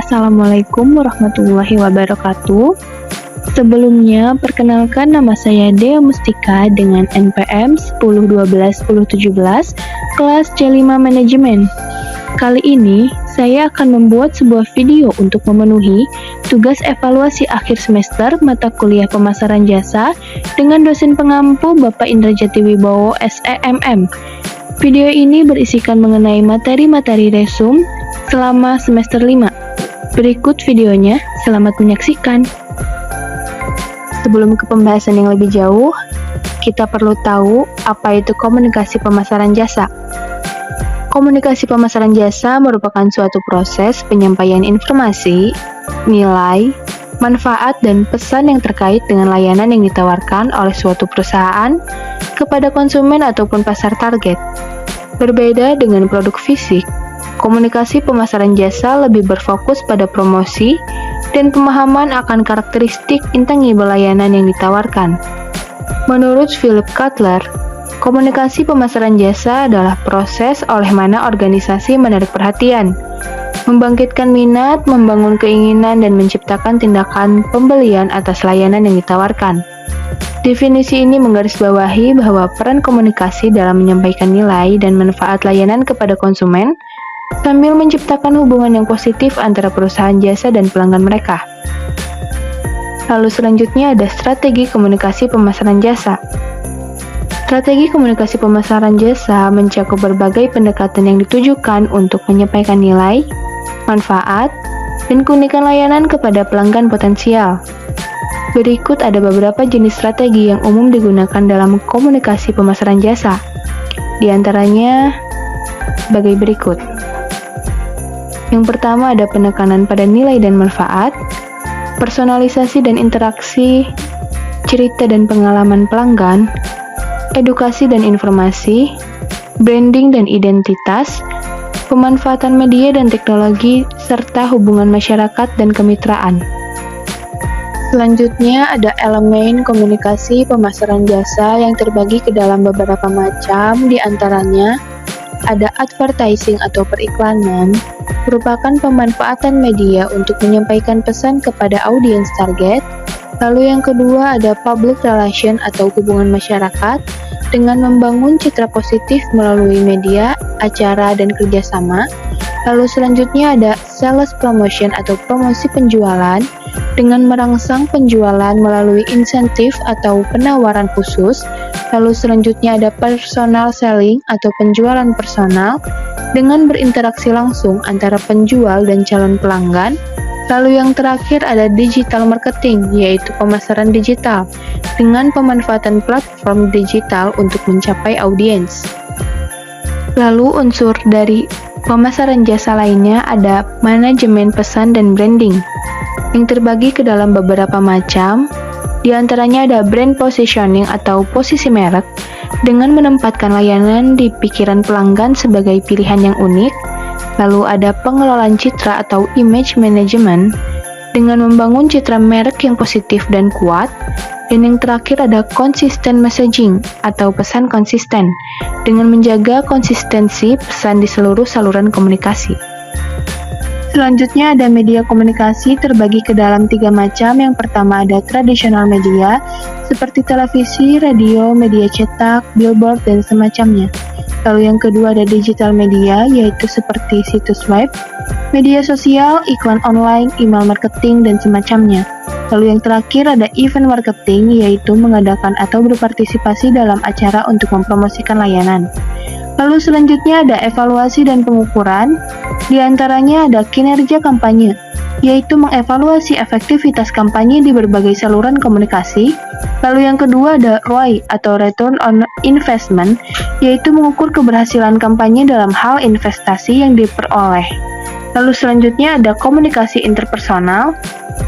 Assalamualaikum warahmatullahi wabarakatuh. Sebelumnya, perkenalkan nama saya Dea Mustika dengan NPM 1012-1017, kelas C5 Manajemen. Kali ini, saya akan membuat sebuah video untuk memenuhi tugas evaluasi akhir semester mata kuliah pemasaran jasa dengan dosen pengampu Bapak Indra Jatiwibowo SEMM. Video ini berisikan mengenai materi-materi resum selama semester 5. Berikut videonya, selamat menyaksikan. Sebelum ke pembahasan yang lebih jauh, kita perlu tahu apa itu komunikasi pemasaran jasa. Komunikasi pemasaran jasa merupakan suatu proses penyampaian informasi, nilai, manfaat, dan pesan yang terkait dengan layanan yang ditawarkan oleh suatu perusahaan kepada konsumen ataupun pasar target. Berbeda dengan produk fisik, komunikasi pemasaran jasa lebih berfokus pada promosi dan pemahaman akan karakteristik intangible layanan yang ditawarkan. Menurut Philip Kotler, komunikasi pemasaran jasa adalah proses oleh mana organisasi menarik perhatian, membangkitkan minat, membangun keinginan, dan menciptakan tindakan pembelian atas layanan yang ditawarkan. Definisi ini menggarisbawahi bahwa peran komunikasi dalam menyampaikan nilai dan manfaat layanan kepada konsumen sambil menciptakan hubungan yang positif antara perusahaan jasa dan pelanggan mereka. Lalu selanjutnya ada strategi komunikasi pemasaran jasa. Strategi komunikasi pemasaran jasa mencakup berbagai pendekatan yang ditujukan untuk menyampaikan nilai, manfaat, dan keunikan layanan kepada pelanggan potensial. Berikut ada beberapa jenis strategi yang umum digunakan dalam komunikasi pemasaran jasa. Di antaranya sebagai berikut. Yang pertama ada penekanan pada nilai dan manfaat, personalisasi dan interaksi, cerita dan pengalaman pelanggan, edukasi dan informasi, branding dan identitas, pemanfaatan media dan teknologi, serta hubungan masyarakat dan kemitraan. Selanjutnya ada elemen komunikasi pemasaran jasa yang terbagi ke dalam beberapa macam, di antaranya ada advertising atau periklanan, merupakan pemanfaatan media untuk menyampaikan pesan kepada audiens target. Lalu yang kedua ada public relation atau hubungan masyarakat dengan membangun citra positif melalui media, acara, dan kerjasama. Lalu selanjutnya ada sales promotion atau promosi penjualan dengan merangsang penjualan melalui insentif atau penawaran khusus. Lalu selanjutnya ada personal selling atau penjualan personal dengan berinteraksi langsung antara penjual dan calon pelanggan. Lalu yang terakhir ada digital marketing, yaitu pemasaran digital dengan pemanfaatan platform digital untuk mencapai audiens. Lalu unsur dari pemasaran jasa lainnya ada manajemen pesan dan branding, yang terbagi ke dalam beberapa macam. Di antaranya ada brand positioning atau posisi merek dengan menempatkan layanan di pikiran pelanggan sebagai pilihan yang unik. Lalu ada pengelolaan citra atau image management dengan membangun citra merek yang positif dan kuat. Dan yang terakhir ada consistent messaging atau pesan konsisten dengan menjaga konsistensi pesan di seluruh saluran komunikasi. Selanjutnya ada media komunikasi terbagi ke dalam 3 macam. Yang pertama ada tradisional media seperti televisi, radio, media cetak, billboard, dan semacamnya. Lalu yang kedua ada digital media, yaitu seperti situs web, media sosial, iklan online, email marketing, dan semacamnya. Lalu yang terakhir ada event marketing, yaitu mengadakan atau berpartisipasi dalam acara untuk mempromosikan layanan. Lalu selanjutnya ada evaluasi dan pengukuran, di antaranya ada kinerja kampanye, yaitu mengevaluasi efektivitas kampanye di berbagai saluran komunikasi. Lalu yang kedua ada ROI atau Return on Investment, yaitu mengukur keberhasilan kampanye dalam hal investasi yang diperoleh. Lalu selanjutnya ada komunikasi interpersonal,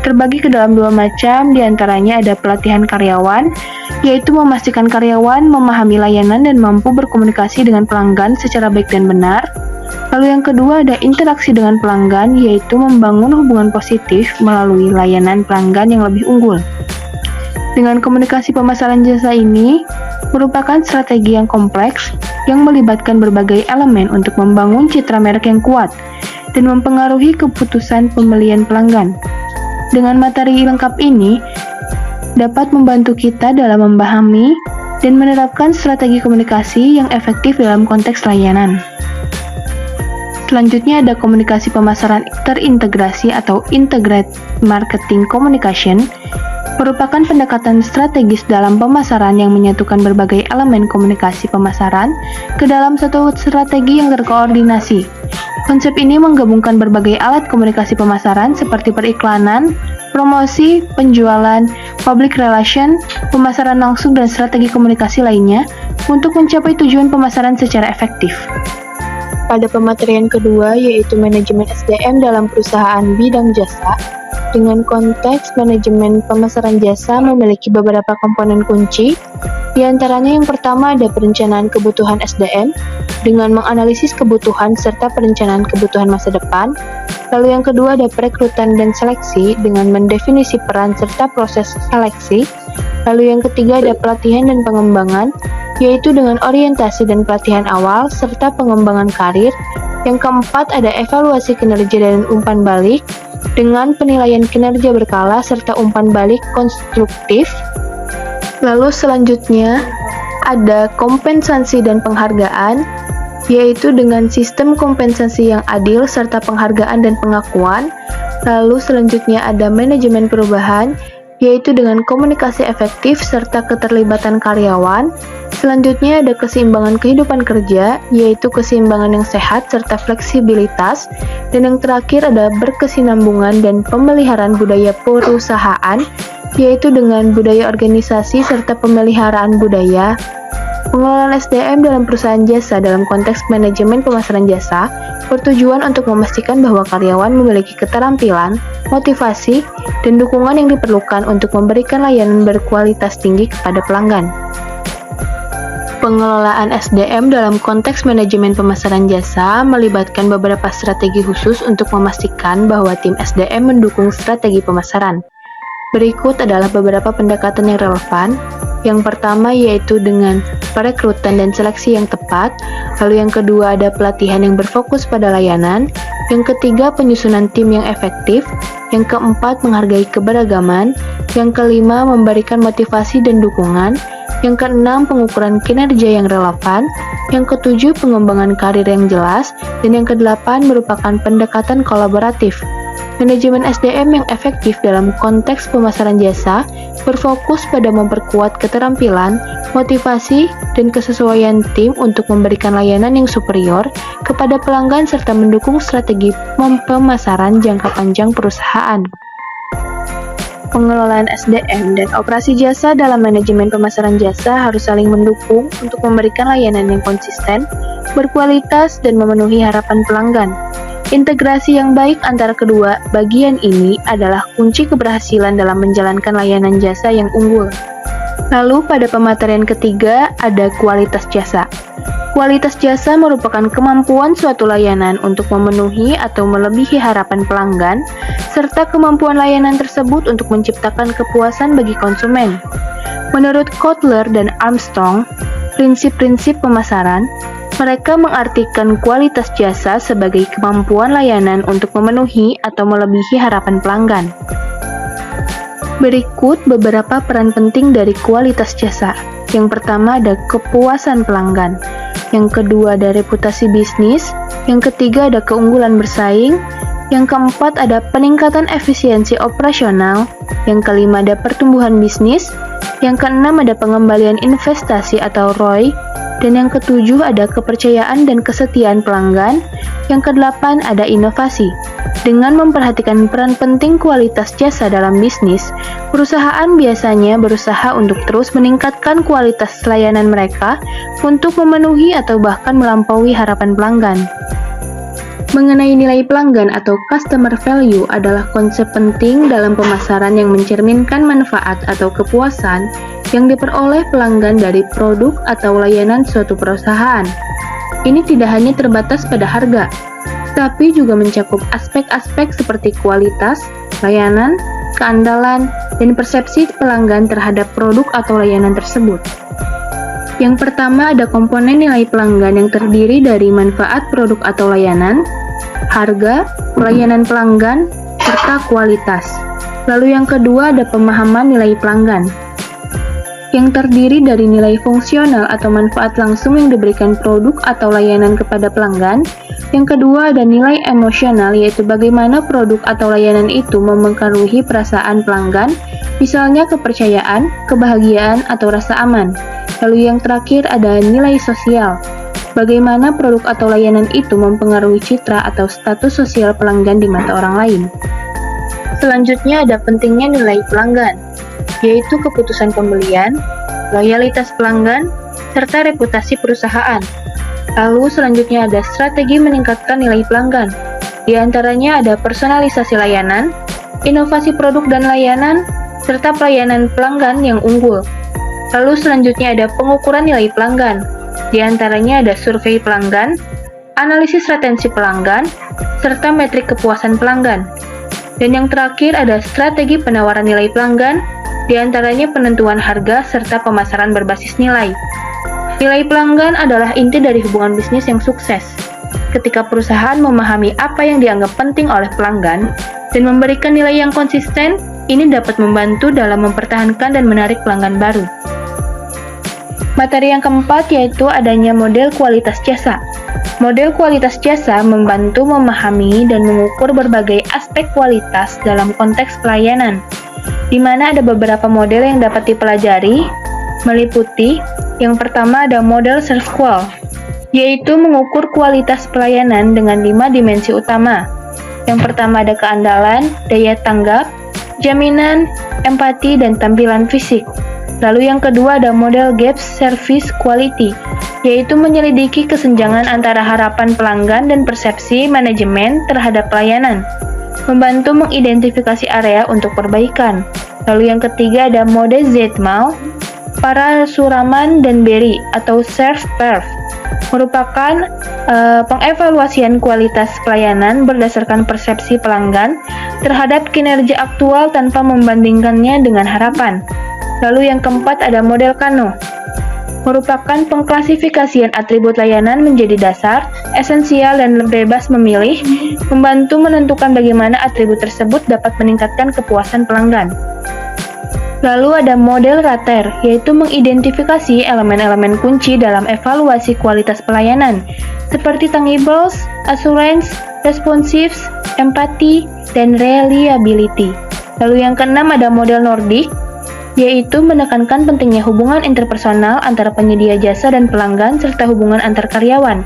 terbagi ke dalam 2 macam, di antaranya ada pelatihan karyawan, yaitu memastikan karyawan memahami layanan dan mampu berkomunikasi dengan pelanggan secara baik dan benar. Lalu yang kedua ada interaksi dengan pelanggan, yaitu membangun hubungan positif melalui layanan pelanggan yang lebih unggul. Dengan komunikasi pemasaran jasa ini merupakan strategi yang kompleks yang melibatkan berbagai elemen untuk membangun citra merek yang kuat. dan mempengaruhi keputusan pembelian pelanggan. Dengan materi lengkap ini, dapat membantu kita dalam memahami dan menerapkan strategi komunikasi yang efektif dalam konteks layanan. Selanjutnya ada komunikasi pemasaran terintegrasi atau Integrated Marketing Communication, merupakan pendekatan strategis dalam pemasaran yang menyatukan berbagai elemen komunikasi pemasaran ke dalam satu strategi yang terkoordinasi. Konsep ini menggabungkan berbagai alat komunikasi pemasaran seperti periklanan, promosi, penjualan, public relation, pemasaran langsung, dan strategi komunikasi lainnya untuk mencapai tujuan pemasaran secara efektif. Pada pematerian kedua, yaitu manajemen SDM dalam perusahaan bidang jasa, dengan konteks manajemen pemasaran jasa memiliki beberapa komponen kunci, di antaranya yang pertama ada perencanaan kebutuhan SDM, dengan menganalisis kebutuhan serta perencanaan kebutuhan masa depan. Lalu yang kedua ada perekrutan dan seleksi, dengan mendefinisi peran serta proses seleksi. Lalu yang ketiga ada pelatihan dan pengembangan, yaitu dengan orientasi dan pelatihan awal, serta pengembangan karir. Yang keempat ada evaluasi kinerja dan umpan balik, dengan penilaian kinerja berkala serta umpan balik konstruktif. Lalu selanjutnya ada kompensasi dan penghargaan, yaitu dengan sistem kompensasi yang adil serta penghargaan dan pengakuan. Lalu selanjutnya ada manajemen perubahan, yaitu dengan komunikasi efektif serta keterlibatan karyawan. Selanjutnya ada keseimbangan kehidupan kerja, yaitu keseimbangan yang sehat serta fleksibilitas. Dan yang terakhir ada berkesinambungan dan pemeliharaan budaya perusahaan, yaitu dengan budaya organisasi serta pemeliharaan budaya. Pengelolaan SDM dalam perusahaan jasa dalam konteks manajemen pemasaran jasa bertujuan untuk memastikan bahwa karyawan memiliki keterampilan, motivasi, dan dukungan yang diperlukan untuk memberikan layanan berkualitas tinggi kepada pelanggan. Pengelolaan SDM dalam konteks manajemen pemasaran jasa melibatkan beberapa strategi khusus untuk memastikan bahwa tim SDM mendukung strategi pemasaran. Berikut adalah beberapa pendekatan yang relevan. Yang pertama yaitu dengan perekrutan dan seleksi yang tepat. Lalu yang kedua ada pelatihan yang berfokus pada layanan. Yang ketiga penyusunan tim yang efektif. Yang keempat menghargai keberagaman. Yang kelima memberikan motivasi dan dukungan. Yang keenam pengukuran kinerja yang relevan. Yang ketujuh pengembangan karir yang jelas. Dan yang kedelapan merupakan pendekatan kolaboratif. Manajemen SDM yang efektif dalam konteks pemasaran jasa berfokus pada memperkuat keterampilan, motivasi, dan kesesuaian tim untuk memberikan layanan yang superior kepada pelanggan serta mendukung strategi pemasaran jangka panjang perusahaan. Pengelolaan SDM dan operasi jasa dalam manajemen pemasaran jasa harus saling mendukung untuk memberikan layanan yang konsisten, berkualitas, dan memenuhi harapan pelanggan. Integrasi yang baik antara kedua bagian ini adalah kunci keberhasilan dalam menjalankan layanan jasa yang unggul. Lalu pada pematerian ketiga ada kualitas jasa. Kualitas jasa merupakan kemampuan suatu layanan untuk memenuhi atau melebihi harapan pelanggan, serta kemampuan layanan tersebut untuk menciptakan kepuasan bagi konsumen. Menurut Kotler dan Armstrong, prinsip-prinsip pemasaran, mereka mengartikan kualitas jasa sebagai kemampuan layanan untuk memenuhi atau melebihi harapan pelanggan. Berikut beberapa peran penting dari kualitas jasa. Yang pertama ada kepuasan pelanggan. Yang kedua ada reputasi bisnis. Yang ketiga ada keunggulan bersaing. Yang keempat ada peningkatan efisiensi operasional. Yang kelima ada pertumbuhan bisnis. Yang keenam ada pengembalian investasi atau ROI. Dan yang ketujuh ada kepercayaan dan kesetiaan pelanggan. Yang kedelapan ada inovasi. Dengan memperhatikan peran penting kualitas jasa dalam bisnis, perusahaan biasanya berusaha untuk terus meningkatkan kualitas layanan mereka untuk memenuhi atau bahkan melampaui harapan pelanggan. Mengenai nilai pelanggan atau customer value adalah konsep penting dalam pemasaran yang mencerminkan manfaat atau kepuasan yang diperoleh pelanggan dari produk atau layanan suatu perusahaan. Ini tidak hanya terbatas pada harga, tapi juga mencakup aspek-aspek seperti kualitas, layanan, keandalan, dan persepsi pelanggan terhadap produk atau layanan tersebut. Yang pertama ada komponen nilai pelanggan yang terdiri dari manfaat produk atau layanan. harga, pelayanan pelanggan, serta kualitas. Lalu yang kedua ada pemahaman nilai pelanggan, yang terdiri dari nilai fungsional atau manfaat langsung yang diberikan produk atau layanan kepada pelanggan. Yang kedua ada nilai emosional, yaitu bagaimana produk atau layanan itu mempengaruhi perasaan pelanggan, misalnya kepercayaan, kebahagiaan, atau rasa aman. Lalu yang terakhir ada nilai sosial, bagaimana produk atau layanan itu mempengaruhi citra atau status sosial pelanggan di mata orang lain. Selanjutnya ada pentingnya nilai pelanggan, yaitu keputusan pembelian, loyalitas pelanggan, serta reputasi perusahaan. Lalu selanjutnya ada strategi meningkatkan nilai pelanggan. Di antaranya ada personalisasi layanan, inovasi produk dan layanan, serta pelayanan pelanggan yang unggul. Lalu selanjutnya ada pengukuran nilai pelanggan. Di antaranya ada survei pelanggan, analisis retensi pelanggan, serta metrik kepuasan pelanggan. Dan yang terakhir ada strategi penawaran nilai pelanggan, di antaranya penentuan harga serta pemasaran berbasis nilai. Nilai pelanggan adalah inti dari hubungan bisnis yang sukses. Ketika perusahaan memahami apa yang dianggap penting oleh pelanggan dan memberikan nilai yang konsisten, ini dapat membantu dalam mempertahankan dan menarik pelanggan baru. Materi yang keempat yaitu adanya model kualitas jasa. Model kualitas jasa membantu memahami dan mengukur berbagai aspek kualitas dalam konteks pelayanan, di mana ada beberapa model yang dapat dipelajari, meliputi yang pertama ada model ServQual, yaitu mengukur kualitas pelayanan dengan 5 dimensi utama. Yang pertama ada keandalan, daya tanggap, jaminan, empati, dan tampilan fisik. Lalu yang kedua ada model Gaps Service Quality, yaitu menyelidiki kesenjangan antara harapan pelanggan dan persepsi manajemen terhadap pelayanan, membantu mengidentifikasi area untuk perbaikan. Lalu yang ketiga ada mode ZMAL, Parasuraman dan Berry atau Serve-Perf, merupakan pengevaluasian kualitas pelayanan berdasarkan persepsi pelanggan terhadap kinerja aktual tanpa membandingkannya dengan harapan. Lalu yang keempat ada model Kano, merupakan pengklasifikasian atribut layanan menjadi dasar, esensial, dan bebas memilih, membantu menentukan bagaimana atribut tersebut dapat meningkatkan kepuasan pelanggan. Lalu ada model Rater, yaitu mengidentifikasi elemen-elemen kunci dalam evaluasi kualitas pelayanan, seperti tangibles, assurance, responsive, empati, dan reliability. Lalu yang keenam ada model Nordic, yaitu menekankan pentingnya hubungan interpersonal antara penyedia jasa dan pelanggan serta hubungan antar karyawan.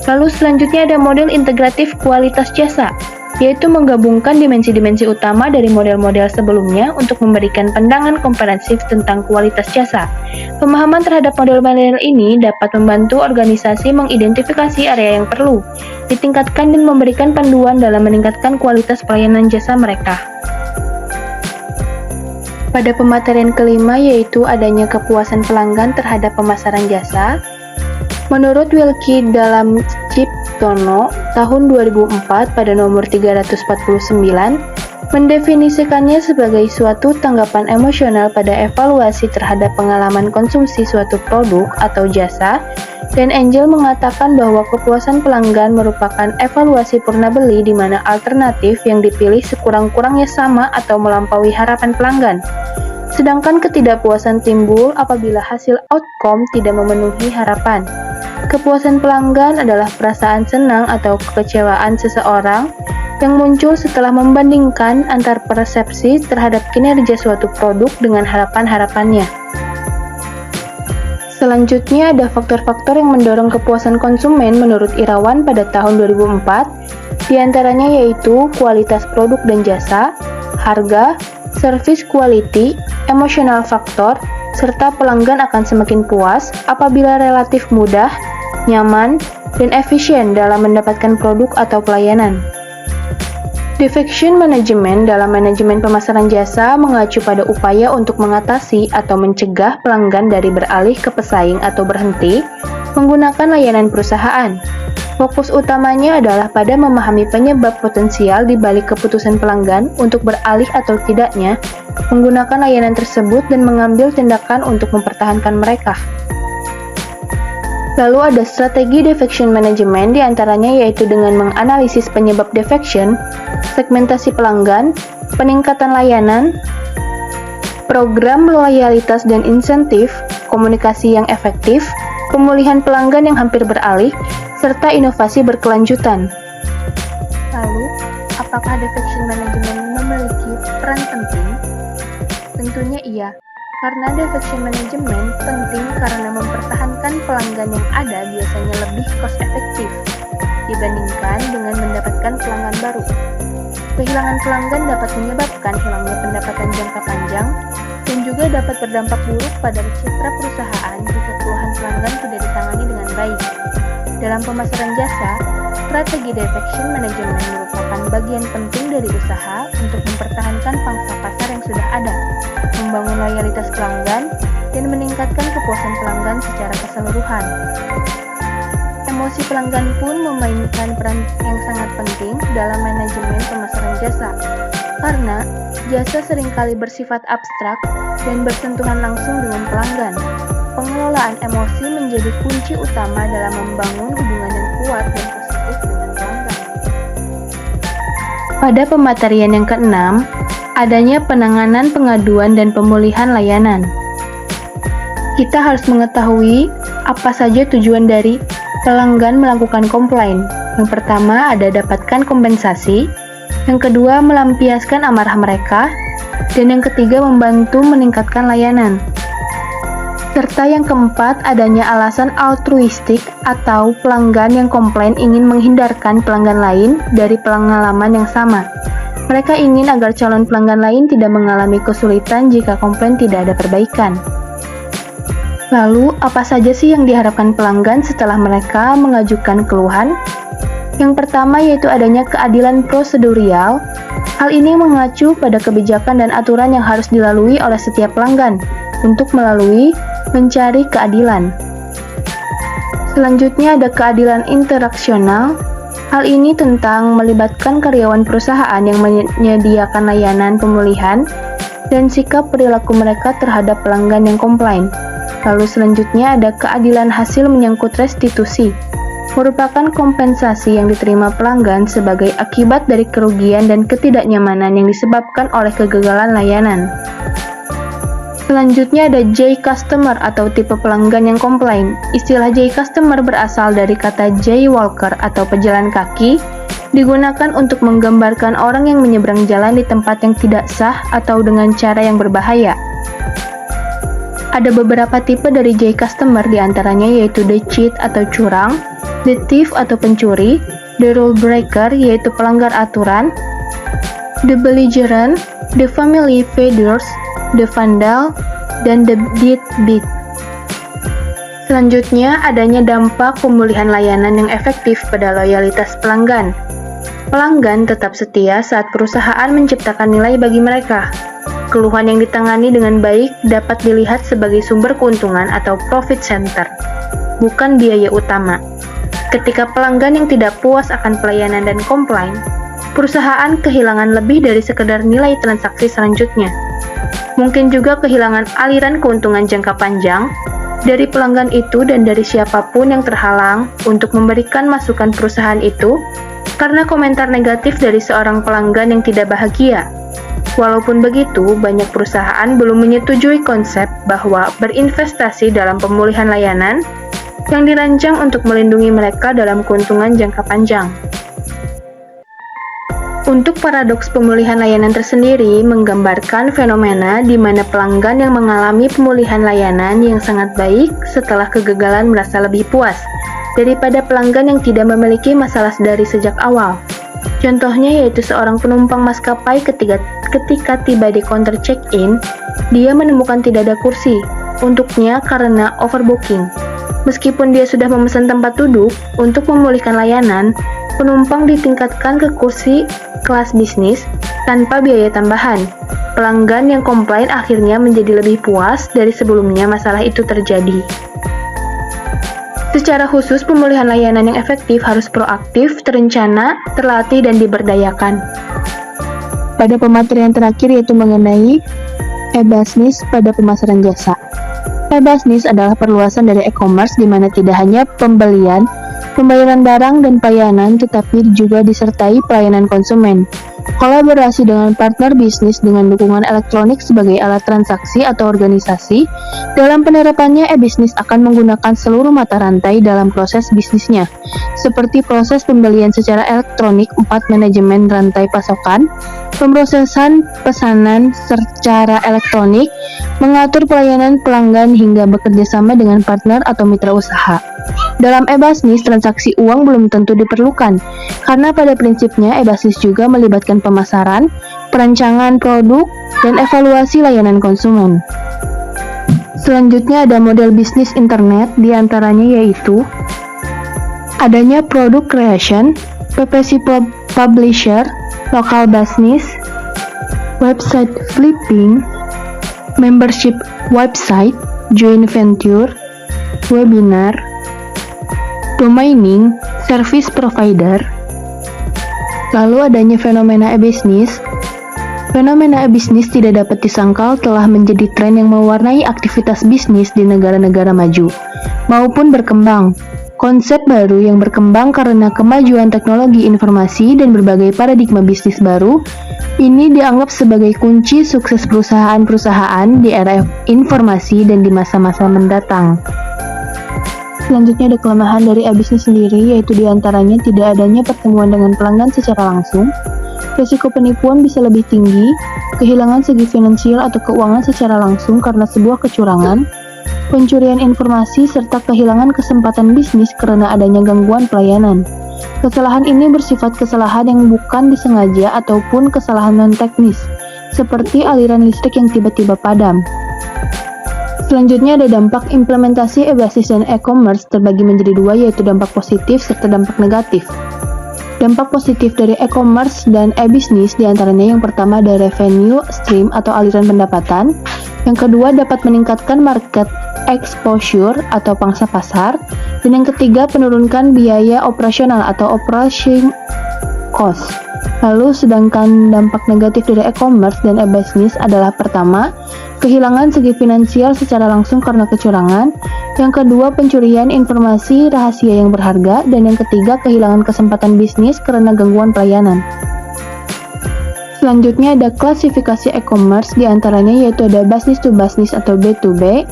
Lalu selanjutnya ada model integratif kualitas jasa, yaitu menggabungkan dimensi-dimensi utama dari model-model sebelumnya untuk memberikan pandangan komprehensif tentang kualitas jasa. Pemahaman terhadap model-model ini dapat membantu organisasi mengidentifikasi area yang perlu ditingkatkan dan memberikan panduan dalam meningkatkan kualitas pelayanan jasa mereka. Pada pematerian kelima yaitu adanya kepuasan pelanggan terhadap pemasaran jasa. Menurut Wilkie dalam Ciptono tahun 2004 pada nomor 349, mendefinisikannya sebagai suatu tanggapan emosional pada evaluasi terhadap pengalaman konsumsi suatu produk atau jasa, dan Angel mengatakan bahwa kepuasan pelanggan merupakan evaluasi purna beli di mana alternatif yang dipilih sekurang-kurangnya sama atau melampaui harapan pelanggan. Sedangkan ketidakpuasan timbul apabila hasil outcome tidak memenuhi harapan. Kepuasan pelanggan adalah perasaan senang atau kekecewaan seseorang yang muncul setelah membandingkan antar persepsi terhadap kinerja suatu produk dengan harapan-harapannya. Selanjutnya ada faktor-faktor yang mendorong kepuasan konsumen menurut Irawan pada tahun 2004, diantaranya yaitu kualitas produk dan jasa, harga, service quality, emotional factor, serta pelanggan akan semakin puas apabila relatif mudah, nyaman, dan efisien dalam mendapatkan produk atau pelayanan. Defection management dalam manajemen pemasaran jasa mengacu pada upaya untuk mengatasi atau mencegah pelanggan dari beralih ke pesaing atau berhenti menggunakan layanan perusahaan. Fokus utamanya adalah pada memahami penyebab potensial di balik keputusan pelanggan untuk beralih atau tidaknya menggunakan layanan tersebut dan mengambil tindakan untuk mempertahankan mereka. Lalu ada strategi defection management, diantaranya yaitu dengan menganalisis penyebab defection, segmentasi pelanggan, peningkatan layanan, program loyalitas dan insentif, komunikasi yang efektif, pemulihan pelanggan yang hampir beralih, serta inovasi berkelanjutan. Lalu, apakah defection management memiliki peran penting? Tentunya iya, karena defection management penting karena mempertahankan pelanggan yang ada biasanya lebih cost efektif dibandingkan dengan mendapatkan pelanggan baru. Kehilangan pelanggan dapat menyebabkan hilangnya pendapatan jangka panjang dan juga dapat berdampak buruk pada citra perusahaan jika keluhan pelanggan tidak ditangani dengan baik. Dalam pemasaran jasa, strategi defection management merupakan bagian penting dari usaha untuk mempertahankan pangsa pasar yang sudah ada, membangun loyalitas pelanggan, dan meningkatkan kepuasan pelanggan secara keseluruhan. Emosi pelanggan pun memainkan peran yang sangat penting dalam manajemen pemasaran jasa, karena jasa seringkali bersifat abstrak dan bersentuhan langsung dengan pelanggan. Pengelolaan emosi menjadi kunci utama dalam membangun hubungan yang kuat dan positif dengan pelanggan. Pada pematerian yang keenam, adanya penanganan pengaduan dan pemulihan layanan. Kita harus mengetahui apa saja tujuan dari pelanggan melakukan komplain. Yang pertama ada dapatkan kompensasi, yang kedua melampiaskan amarah mereka, dan yang ketiga membantu meningkatkan layanan. Serta yang keempat adanya alasan altruistik atau pelanggan yang komplain ingin menghindarkan pelanggan lain dari pengalaman yang sama. Mereka ingin agar calon pelanggan lain tidak mengalami kesulitan jika komplain tidak ada perbaikan. Lalu, apa saja sih yang diharapkan pelanggan setelah mereka mengajukan keluhan? Yang pertama yaitu adanya keadilan prosedurial. Hal ini mengacu pada kebijakan dan aturan yang harus dilalui oleh setiap pelanggan untuk mencari keadilan. Selanjutnya ada keadilan interaksional. Hal ini tentang melibatkan karyawan perusahaan yang menyediakan layanan pemulihan dan sikap perilaku mereka terhadap pelanggan yang komplain. Lalu selanjutnya ada keadilan hasil menyangkut restitusi, merupakan kompensasi yang diterima pelanggan sebagai akibat dari kerugian dan ketidaknyamanan yang disebabkan oleh kegagalan layanan. Selanjutnya ada J-Customer atau tipe pelanggan yang komplain. Istilah J-Customer berasal dari kata Jaywalker atau pejalan kaki, digunakan untuk menggambarkan orang yang menyeberang jalan di tempat yang tidak sah atau dengan cara yang berbahaya. Ada beberapa tipe dari J-Customer, diantaranya yaitu the cheat atau curang, the thief atau pencuri, the rule breaker yaitu pelanggar aturan, the belligerent, the family invaders, the vandal, dan the deadbeat. Selanjutnya, adanya dampak pemulihan layanan yang efektif pada loyalitas pelanggan. Pelanggan tetap setia saat perusahaan menciptakan nilai bagi mereka. Keluhan yang ditangani dengan baik dapat dilihat sebagai sumber keuntungan atau profit center, bukan biaya utama. Ketika pelanggan yang tidak puas akan pelayanan dan komplain, perusahaan kehilangan lebih dari sekedar nilai transaksi selanjutnya. Mungkin juga kehilangan aliran keuntungan jangka panjang dari pelanggan itu dan dari siapapun yang terhalang untuk memberikan masukan perusahaan itu karena komentar negatif dari seorang pelanggan yang tidak bahagia. Walaupun begitu, banyak perusahaan belum menyetujui konsep bahwa berinvestasi dalam pemulihan layanan yang dirancang untuk melindungi mereka dalam keuntungan jangka panjang. Untuk paradoks pemulihan layanan tersendiri menggambarkan fenomena di mana pelanggan yang mengalami pemulihan layanan yang sangat baik setelah kegagalan merasa lebih puas daripada pelanggan yang tidak memiliki masalah dari sejak awal. Contohnya yaitu seorang penumpang maskapai ketika tiba di counter check-in, dia menemukan tidak ada kursi untuknya karena overbooking. Meskipun dia sudah memesan tempat duduk untuk memulihkan layanan, penumpang ditingkatkan ke kursi kelas bisnis tanpa biaya tambahan. Pelanggan yang komplain akhirnya menjadi lebih puas dari sebelumnya masalah itu terjadi. Secara khusus, pemulihan layanan yang efektif harus proaktif, terencana, terlatih, dan diberdayakan. Pada pematerian terakhir yaitu mengenai e-business pada pemasaran jasa. E-Business adalah perluasan dari e-commerce di mana tidak hanya pembelian, pembayaran barang dan pelayanan, tetapi juga disertai pelayanan konsumen. Kolaborasi dengan partner bisnis dengan dukungan elektronik sebagai alat transaksi atau organisasi. Dalam penerapannya, e-bisnis akan menggunakan seluruh mata rantai dalam proses bisnisnya, seperti proses pembelian secara elektronik, manajemen rantai pasokan, pemrosesan pesanan secara elektronik, mengatur pelayanan pelanggan hingga bekerja sama dengan partner atau mitra usaha. Dalam e-Business, transaksi uang belum tentu diperlukan, karena pada prinsipnya e-Business juga melibatkan pemasaran, perancangan produk, dan evaluasi layanan konsumen. Selanjutnya ada model bisnis internet, diantaranya yaitu adanya product creation, PPC publisher, local business, website flipping, membership website, joint venture, webinar, domaining, service provider. Lalu adanya fenomena e-bisnis. Fenomena e-bisnis tidak dapat disangkal telah menjadi tren yang mewarnai aktivitas bisnis di negara-negara maju maupun berkembang. Konsep baru yang berkembang karena kemajuan teknologi informasi dan berbagai paradigma bisnis baru ini dianggap sebagai kunci sukses perusahaan-perusahaan di era informasi dan di masa-masa mendatang. Selanjutnya ada kelemahan dari e-bisnis sendiri, yaitu diantaranya tidak adanya pertemuan dengan pelanggan secara langsung, risiko penipuan bisa lebih tinggi, kehilangan segi finansial atau keuangan secara langsung karena sebuah kecurangan, pencurian informasi, serta kehilangan kesempatan bisnis karena adanya gangguan pelayanan. Kesalahan ini bersifat kesalahan yang bukan disengaja ataupun kesalahan non-teknis, seperti aliran listrik yang tiba-tiba padam. Selanjutnya ada dampak implementasi e-Business dan e-commerce terbagi menjadi dua, yaitu dampak positif serta dampak negatif. Dampak positif dari e-commerce dan e-Business diantaranya yang pertama ada revenue stream atau aliran pendapatan, yang kedua dapat meningkatkan market exposure atau pangsa pasar, dan yang ketiga penurunkan biaya operasional atau operation cost. Lalu sedangkan dampak negatif dari e-commerce dan e-Business adalah pertama, kehilangan segi finansial secara langsung karena kecurangan, yang kedua pencurian informasi rahasia yang berharga, dan yang ketiga kehilangan kesempatan bisnis karena gangguan pelayanan. Selanjutnya ada klasifikasi e-commerce, diantaranya yaitu ada business to business atau B2B,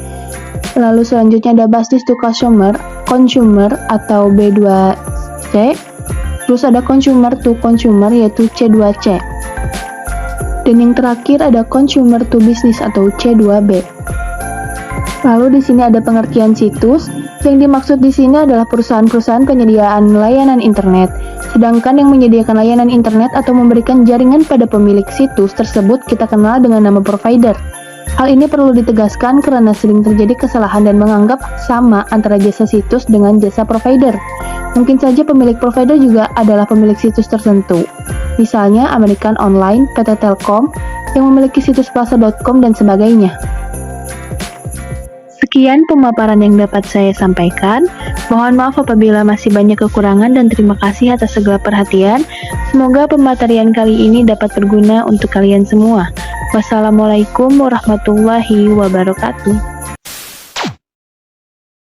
lalu selanjutnya ada business to consumer atau B2C, terus ada consumer to consumer yaitu C2C. Dan yang terakhir ada consumer to business atau C2B. Lalu di sini ada pengertian situs. Yang dimaksud di sini adalah perusahaan-perusahaan penyediaan layanan internet. Sedangkan yang menyediakan layanan internet atau memberikan jaringan pada pemilik situs tersebut kita kenal dengan nama provider. Hal ini perlu ditegaskan karena sering terjadi kesalahan dan menganggap sama antara jasa situs dengan jasa provider. Mungkin saja pemilik provider juga adalah pemilik situs tertentu. Misalnya American Online, PT Telkom, yang memiliki situs plaza.com dan sebagainya. Sekian pemaparan yang dapat saya sampaikan. Mohon maaf apabila masih banyak kekurangan dan terima kasih atas segala perhatian. Semoga pematerian kali ini dapat berguna untuk kalian semua. Wassalamualaikum warahmatullahi wabarakatuh.